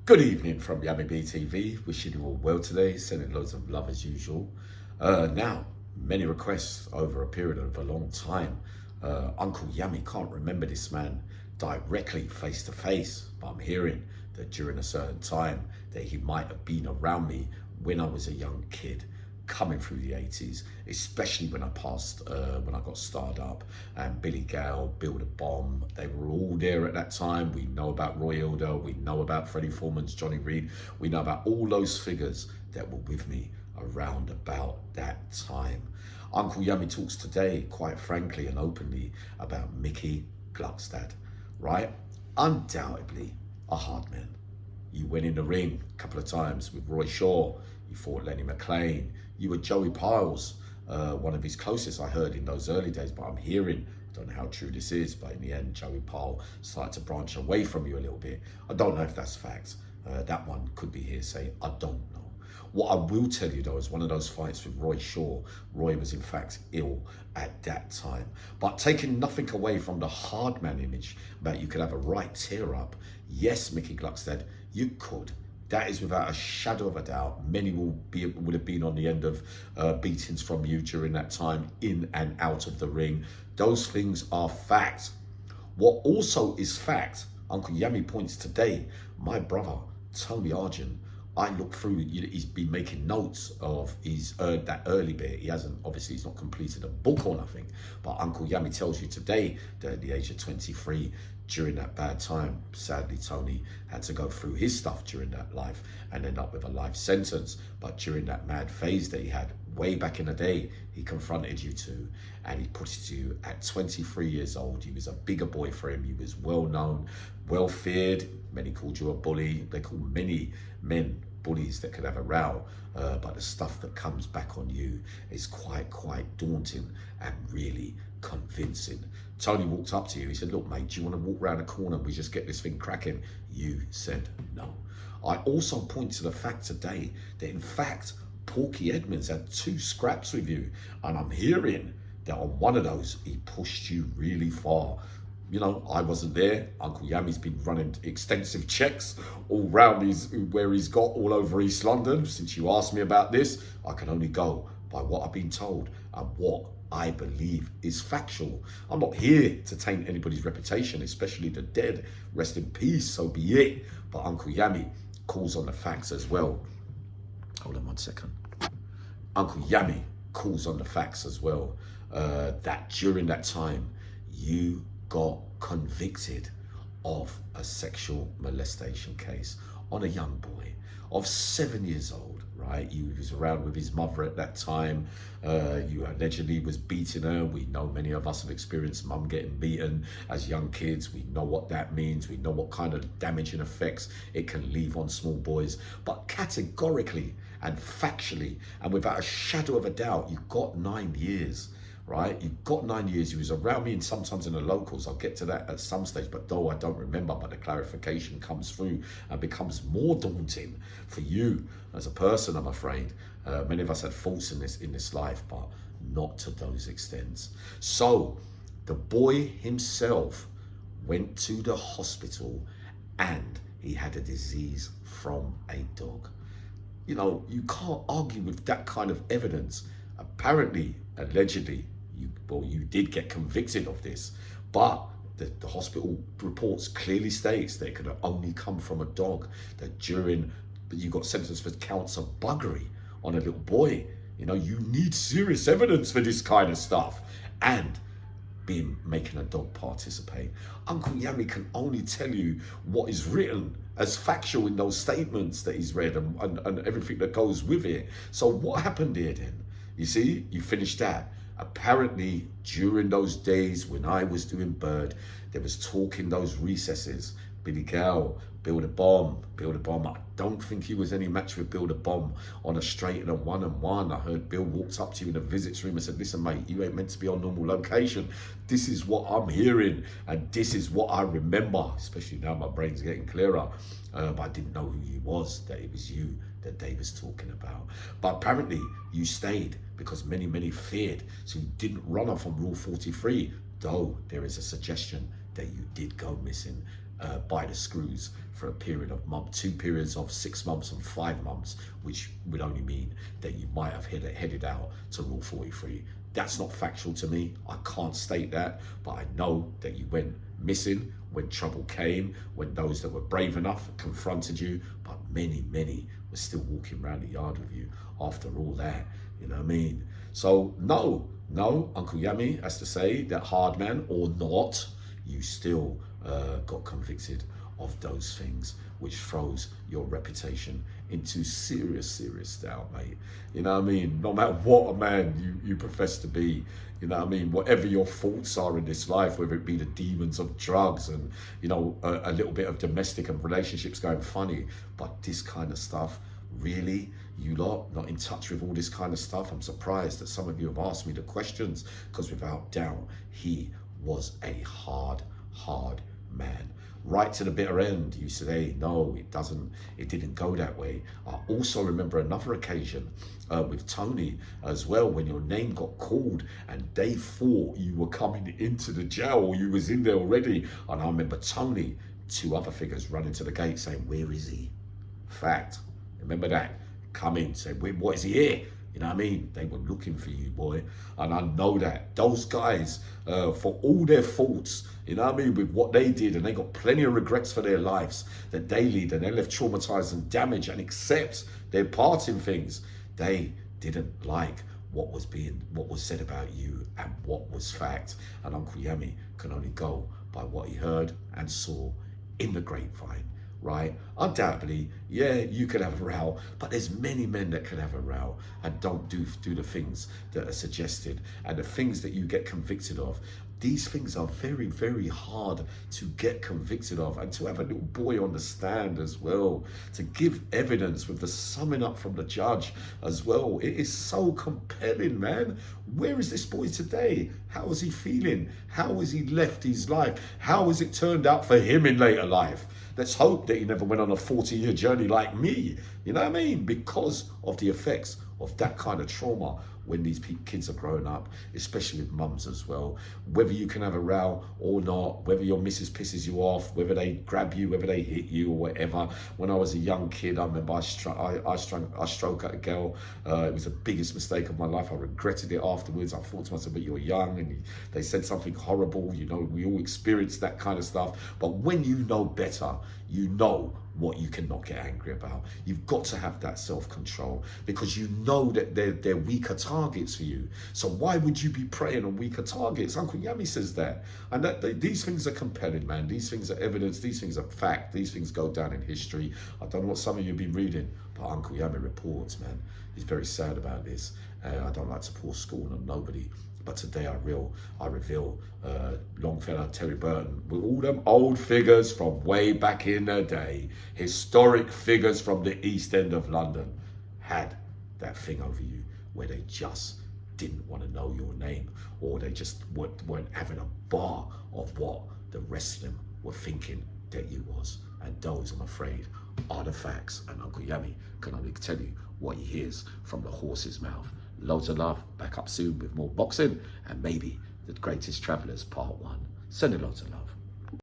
Good evening from Yummy BTV. Wishing you all well today. Sending loads of love as usual. Now, many requests over a period of a long time. Uncle Yummy can't remember this man directly face to face, but I'm hearing that during a certain time that he might have been around me when I was a young kid coming through the 80s, especially when when I got starred up, and Billy Gale, Bill the Bomb, they were all there at that time. We know about Roy Hilder, we know about Freddie Foreman's Johnny Reed, we know about all those figures that were with me around about that time. Uncle Yummy talks today, quite frankly and openly, about Mickygluckstad, right? Undoubtedly a hard man. You went in the ring a couple of times with Roy Shaw. You fought Lenny Mac. You were Joey Piles, one of his closest, I heard, in those early days. But I'm hearing, I don't know how true this is, but in the end, Joey Pyle started to branch away from you a little bit. I don't know if that's fact. That one could be hearsay. I don't know. What I will tell you though is one of those fights with Roy Shaw, Roy was in fact ill at that time. But taking nothing away from the hard man image about you could have a right tear up, yes, Mickygluckstad, you could. That is without a shadow of a doubt. Many would have been on the end of beatings from you during that time, in and out of the ring. Those things are fact. What also is fact, Uncle Yummy points today, my brother, Tony Argent, I look through, he's been making notes of his that early bit. He hasn't, obviously he's not completed a book or nothing, but Uncle Yummy tells you today that at the age of 23, during that bad time, sadly Tony had to go through his stuff during that life and end up with a life sentence. But during that mad phase that he had way back in the day, he confronted you two and he put it to you at 23 years old. He was a bigger boy for him. He was well known, well feared. Many called you a bully. They call many men bullies that could have a row, but the stuff that comes back on you is quite daunting and really convincing. Tony walked up to you. He said, look mate, do you want to walk around the corner and we just get this thing cracking? You said no. I also point to the fact today that in fact Porky Edmonds had 2 scraps with you, and I'm hearing that on one of those he pushed you really far. You know, I wasn't there. Uncle Yammy's been running extensive checks all round where he's got all over East London. Since you asked me about this, I can only go by what I've been told and what I believe is factual. I'm not here to taint anybody's reputation, especially the dead. Rest in peace, so be it. But Uncle Yammy calls on the facts as well. Hold on one second. Uncle Yammy calls on the facts as well. That during that time, you got convicted of a sexual molestation case on a young boy of 7 years old, right? He was around with his mother at that time. You allegedly was beating her. We know many of us have experienced mum getting beaten as young kids. We know what that means. We know what kind of damaging effects it can leave on small boys. But categorically and factually and without a shadow of a doubt, you got 9 years. Right, you got 9 years. You was around me and sometimes in the locals. I'll get to that at some stage, but though I don't remember, but the clarification comes through and becomes more daunting for you as a person, I'm afraid. Many of us had faults in this life, but not to those extents. So the boy himself went to the hospital and he had a disease from a dog. You know, you can't argue with that kind of evidence. Apparently, allegedly, you did get convicted of this, but the hospital reports clearly states that it could have only come from a dog, that you got sentenced for counts of buggery on a little boy. You know, you need serious evidence for this kind of stuff. And making a dog participate. Uncle Yammy can only tell you what is written as factual in those statements that he's read and everything that goes with it. So what happened here then? You see, you finished that. Apparently, during those days when I was doing Bird, there was talk in those recesses. Billy Gale, Bill the Bomb. I don't think he was any match with Bill the Bomb on a straight and a 1-on-1. I heard Bill walked up to you in the visits room and said, listen, mate, you ain't meant to be on normal location. This is what I'm hearing and this is what I remember, especially now my brain's getting clearer. But I didn't know who you was, that it was you that Dave was talking about. But apparently you stayed because many feared. So you didn't run off on Rule 43, though there is a suggestion that you did go missing by the screws for a period of 2 periods of 6 months and 5 months, which would only mean that you might have headed out to Rule 43. That's not factual to me. I can't state that, but I know that you went missing when trouble came, when those that were brave enough confronted you, but many were still walking around the yard with you after all that. You know what I mean? So no, Uncle Yami has to say that hard man or not, you still got convicted of those things, which throws your reputation into serious doubt, mate. You know what I mean? No matter what a man you profess to be, you know what I mean? Whatever your faults are in this life, whether it be the demons of drugs and, you know, a little bit of domestic and relationships going funny, but this kind of stuff, really? You lot not in touch with all this kind of stuff? I'm surprised that some of you have asked me the questions, because without doubt, he was a hard man. Right to the bitter end. You said, hey, no, it didn't go that way. I also remember another occasion with Tony as well, when your name got called and they thought you were coming into the jail or you was in there already. And I remember Tony, 2 other figures running to the gate saying, where is he? Fact. Remember that? Come in, say, what is he here? You know what I mean? They were looking for you, boy. And I know that. Those guys, for all their faults, you know what I mean, with what they did, and they got plenty of regrets for their lives that they lead, and they left traumatized and damaged, and accept their part in things. They didn't like what was said about you and what was fact. And Uncle Yami can only go by what he heard and saw in the grapevine. Right? Undoubtedly, yeah, you could have a row, but there's many men that can have a row and don't do the things that are suggested, and the things that you get convicted of. These things are very hard to get convicted of, and to have a little boy on the stand as well, to give evidence with the summing up from the judge as well. It is so compelling, man. Where is this boy today? How is he feeling? How has he left his life? How has it turned out for him in later life? Let's hope that he never went on a 40-year journey like me. You know what I mean? Because of the effects of that kind of trauma when these kids are growing up, especially with mums as well. Whether you can have a row or not, whether your missus pisses you off, whether they grab you, whether they hit you or whatever. When I was a young kid, I remember I stroke at a girl. It was the biggest mistake of my life. I regretted it afterwards. I thought to myself, but you're young, and they said something horrible. You know, we all experience that kind of stuff. But when you know better, you know what you cannot get angry about. You've got to have that self-control, because you know that they're weaker targets for you. So why would you be preying on weaker targets? Uncle Yami says that. And these things are compelling, man. These things are evidence. These things are fact. These things go down in history. I don't know what some of you have been reading, but Uncle Yami reports, man. He's very sad about this. I don't like to pour scorn on nobody. But today I reveal Longfellow, Terry Burton, with all them old figures from way back in the day, historic figures from the East End of London, had that thing over you where they just didn't want to know your name, or they just weren't having a bar of what the rest of them were thinking that you was. And those, I'm afraid, are the facts. And Uncle Yami can only tell you what he hears from the horse's mouth. Loads of love. Back up soon with more boxing and maybe The Greatest Travellers Part 1. Sending loads of love.